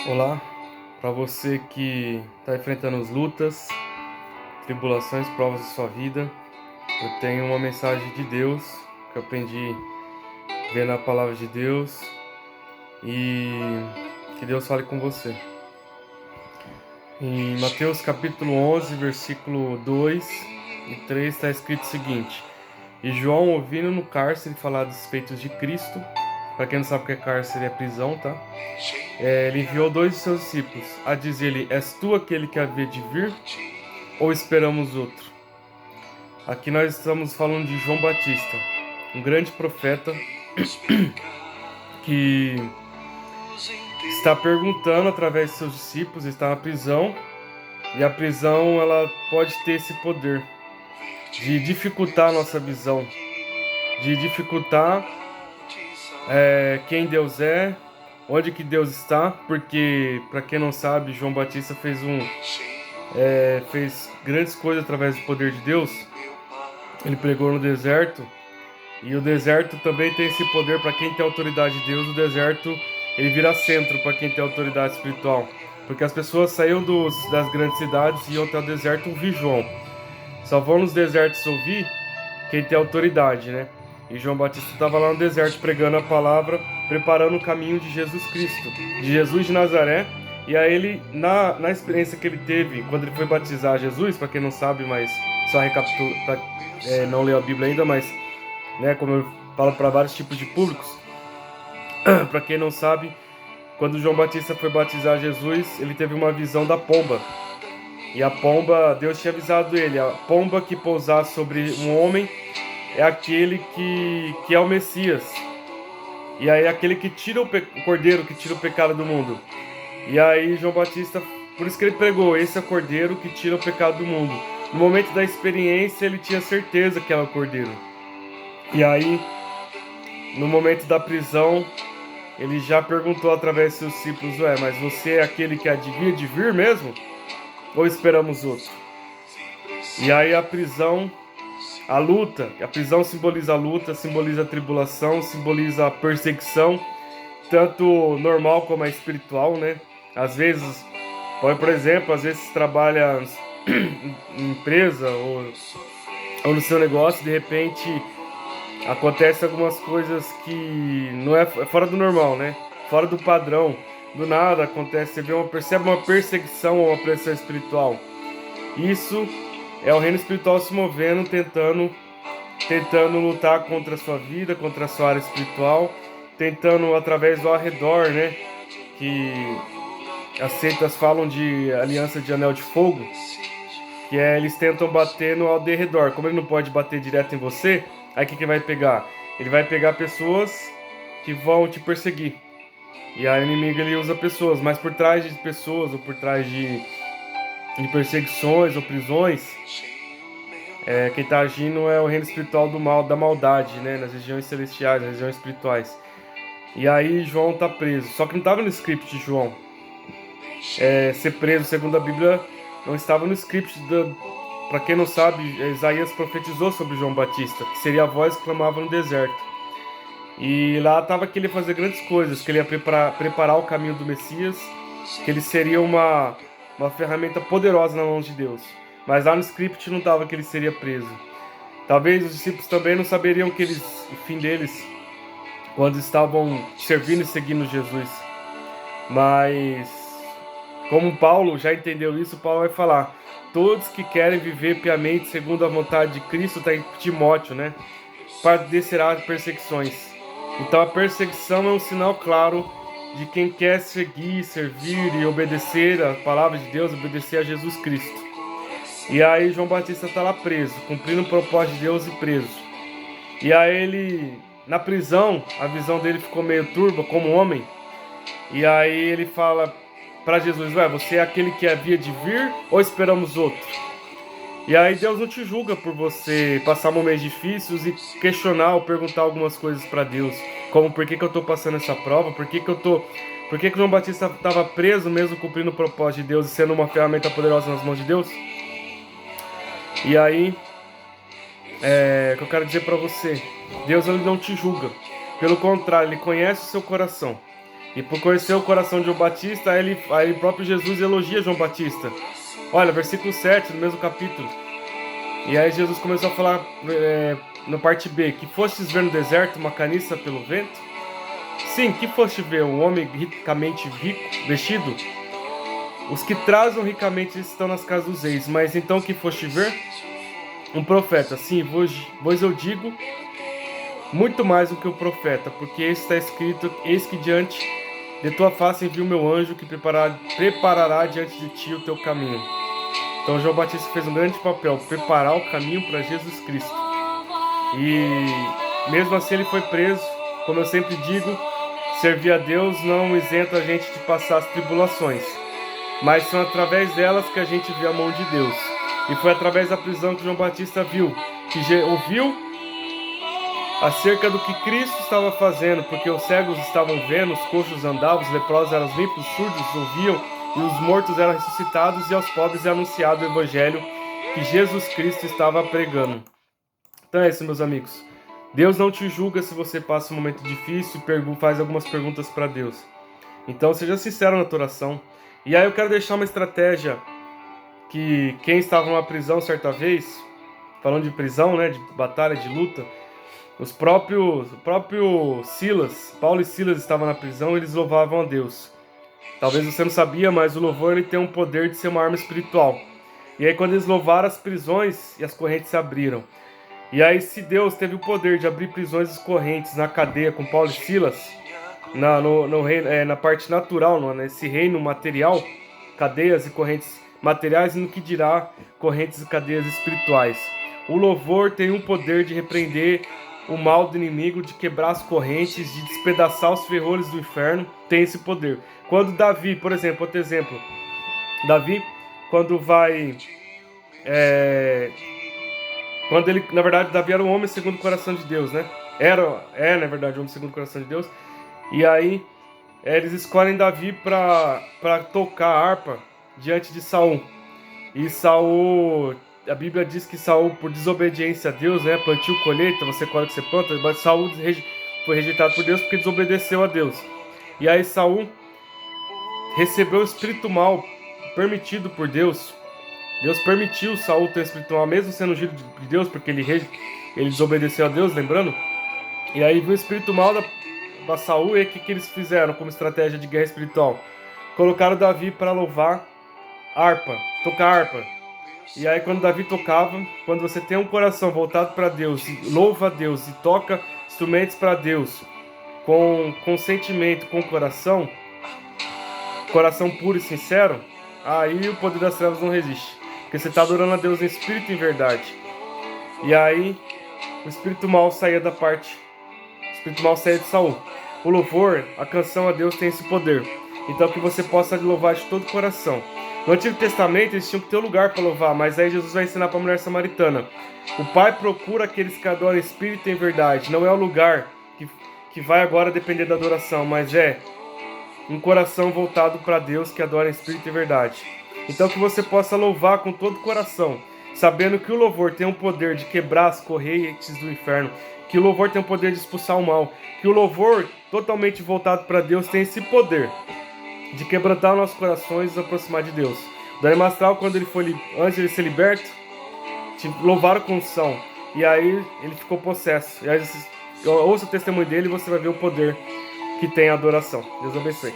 Olá, para você que está enfrentando as lutas, tribulações, provas de sua vida, eu tenho uma mensagem de Deus que eu aprendi vendo a palavra de Deus e que Deus fale com você. Em Mateus capítulo 11, versículo 2 e 3 está escrito o seguinte: E João, ouvindo no cárcere falar dos feitos de Cristo, para quem não sabe o que é cárcere, é prisão, tá? Ele enviou 2 de seus discípulos a dizer-lhe: És tu aquele que havia de vir, ou esperamos outro? Aqui nós estamos falando de João Batista, um grande profeta que está perguntando através de seus discípulos, está na prisão, e a prisão ela pode ter esse poder de dificultar a nossa visão, de dificultar quem Deus é, onde que Deus está, porque, para quem não sabe, João Batista fez grandes coisas através do poder de Deus. Ele pregou no deserto, e o deserto também tem esse poder. Para quem tem autoridade de Deus, o deserto ele vira centro para quem tem autoridade espiritual, porque as pessoas saíam das grandes cidades e iam até o deserto ouvir João. Só vão nos desertos ouvir quem tem autoridade, né? E João Batista estava lá no deserto pregando a palavra, preparando o caminho de Jesus Cristo, de Jesus de Nazaré. E aí ele, na experiência que ele teve quando ele foi batizar Jesus, para quem não sabe, mas só recapitulo, não leu a Bíblia ainda, mas, né, como eu falo para vários tipos de públicos, para quem não sabe, quando João Batista foi batizar Jesus, ele teve uma visão da pomba. E a pomba, Deus tinha avisado ele, a pomba que pousar sobre um homem é aquele que é o Messias. E aí aquele que tira o cordeiro, que tira o pecado do mundo. E aí João Batista, por isso que ele pregou, esse é o cordeiro que tira o pecado do mundo. No momento da experiência ele tinha certeza que era o cordeiro. E aí, no momento da prisão, ele já perguntou através de seus discípulos: mas você é aquele que havia de vir mesmo? Ou esperamos outro? E aí a prisão, a luta, a prisão simboliza a luta, simboliza a tribulação, simboliza a perseguição, tanto normal como a espiritual, né? Às vezes, por exemplo, às vezes trabalha em empresa ou no seu negócio, de repente acontece algumas coisas que não é fora do normal, né? Fora do padrão. Do nada acontece, você percebe uma perseguição ou uma pressão espiritual. Isso é o reino espiritual se movendo, tentando lutar contra a sua vida, contra a sua área espiritual, tentando através do arredor, né? Que as seitas falam de aliança de anel de fogo, que é eles tentam bater no ao derredor. Como ele não pode bater direto em você, aí o que vai pegar? Ele vai pegar pessoas que vão te perseguir. E a inimiga ele usa pessoas, mas por trás de pessoas ou por trás de perseguições ou prisões, quem está agindo é o reino espiritual do mal, da maldade, né? Nas regiões celestiais, nas regiões espirituais. E aí João está preso. Só que não estava no script de João. Ser preso, segundo a Bíblia, não estava no script. Para quem não sabe, Isaías profetizou sobre João Batista, que seria a voz que clamava no deserto. E lá estava que ele ia fazer grandes coisas, que ele ia preparar o caminho do Messias, que ele seria uma ferramenta poderosa na mão de Deus. Mas lá no script não estava que ele seria preso. Talvez os discípulos também não saberiam o fim deles, quando estavam servindo e seguindo Jesus. Mas, como Paulo já entendeu isso, Paulo vai falar: todos que querem viver piamente segundo a vontade de Cristo, está em Timóteo, né? Padecerá perseguições. Então a perseguição é um sinal claro de quem quer seguir, servir e obedecer a palavra de Deus, obedecer a Jesus Cristo. E aí João Batista está lá preso, cumprindo o propósito de Deus e preso. E aí ele, na prisão, a visão dele ficou meio turva como homem. E aí ele fala para Jesus: você é aquele que havia de vir ou esperamos outro? E aí Deus não te julga por você passar momentos difíceis e questionar ou perguntar algumas coisas para Deus, como por que eu estou passando essa prova, por que João Batista estava preso mesmo cumprindo o propósito de Deus e sendo uma ferramenta poderosa nas mãos de Deus. E aí, o que eu quero dizer para você: Deus ele não te julga, pelo contrário, Ele conhece o seu coração. E por conhecer o coração de João Batista, aí o próprio Jesus elogia João Batista. Olha, versículo 7, no mesmo capítulo. E aí Jesus começou a falar no parte B, que fostes ver no deserto uma caniça pelo vento? Sim, que foste ver um homem ricamente vestido? Os que trazem ricamente estão nas casas dos reis, mas então que foste ver? Um profeta. Sim, pois eu digo muito mais do que o profeta, porque está escrito, eis que diante de tua face envio o meu anjo que preparará diante de ti o teu caminho. Então João Batista fez um grande papel, preparar o caminho para Jesus Cristo. E mesmo assim ele foi preso. Como eu sempre digo, servir a Deus não isenta a gente de passar as tribulações, mas são através delas que a gente vê a mão de Deus. E foi através da prisão que João Batista ouviu acerca do que Cristo estava fazendo, porque os cegos estavam vendo, os coxos andavam, os leprosos eram limpos, os surdos ouviam, e os mortos eram ressuscitados, e aos pobres é anunciado o evangelho que Jesus Cristo estava pregando. Então é isso, meus amigos. Deus não te julga se você passa um momento difícil e faz algumas perguntas para Deus. Então seja sincero na tua oração. E aí eu quero deixar uma estratégia que quem estava numa prisão certa vez, falando de prisão, né, de batalha, de luta, o próprio Silas, Paulo e Silas estavam na prisão e eles louvavam a Deus. Talvez você não sabia, mas o louvor ele tem um poder de ser uma arma espiritual. E aí quando eles louvaram, as prisões e as correntes se abriram. E aí se Deus teve o poder de abrir prisões e correntes na cadeia com Paulo e Silas, na parte natural, nesse reino material, cadeias e correntes materiais, e no que dirá correntes e cadeias espirituais. O louvor tem um poder de repreender o mal do inimigo, de quebrar as correntes, de despedaçar os ferrolhos do inferno. Tem esse poder. Quando Davi, por exemplo, outro exemplo, Davi, quando na verdade, Davi era um homem segundo o coração de Deus, né? Na verdade, um homem segundo o coração de Deus. E aí, eles escolhem Davi para tocar a harpa diante de Saul. E Saul, a Bíblia diz que Saul, por desobediência a Deus, né? Plantio, colheita, você colhe o que você planta, mas Saul foi rejeitado por Deus porque desobedeceu a Deus. E aí Saul recebeu o espírito mal permitido por Deus. Deus permitiu Saul ter espírito mal, mesmo sendo ungido de Deus, porque ele desobedeceu a Deus, lembrando? E aí viu o espírito mal da Saul, e o que eles fizeram como estratégia de guerra espiritual? Colocaram Davi para louvar tocar harpa. E aí quando Davi tocava, quando você tem um coração voltado para Deus, louva a Deus e toca instrumentos para Deus, com sentimento, com coração puro e sincero, aí o poder das trevas não resiste. Porque você está adorando a Deus em espírito e em verdade. E aí o espírito mal saía de Saul. O louvor, a canção a Deus tem esse poder. Então que você possa louvar de todo o coração. No Antigo Testamento eles tinham que ter um lugar para louvar, mas aí Jesus vai ensinar para a mulher samaritana. O Pai procura aqueles que adoram em espírito e em verdade. Não é o lugar que vai agora depender da adoração, mas é um coração voltado para Deus que adora em espírito e verdade. Então que você possa louvar com todo o coração, sabendo que o louvor tem o poder de quebrar as correntes do inferno, que o louvor tem o poder de expulsar o mal, que o louvor totalmente voltado para Deus tem esse poder de quebrantar os nossos corações e nos aproximar de Deus. O Daniel Mastral, quando antes de ele ser liberto, louvaram com unção, e aí ele ficou possesso. E aí ouça o testemunho dele e você vai ver o poder que tem a adoração. Deus abençoe.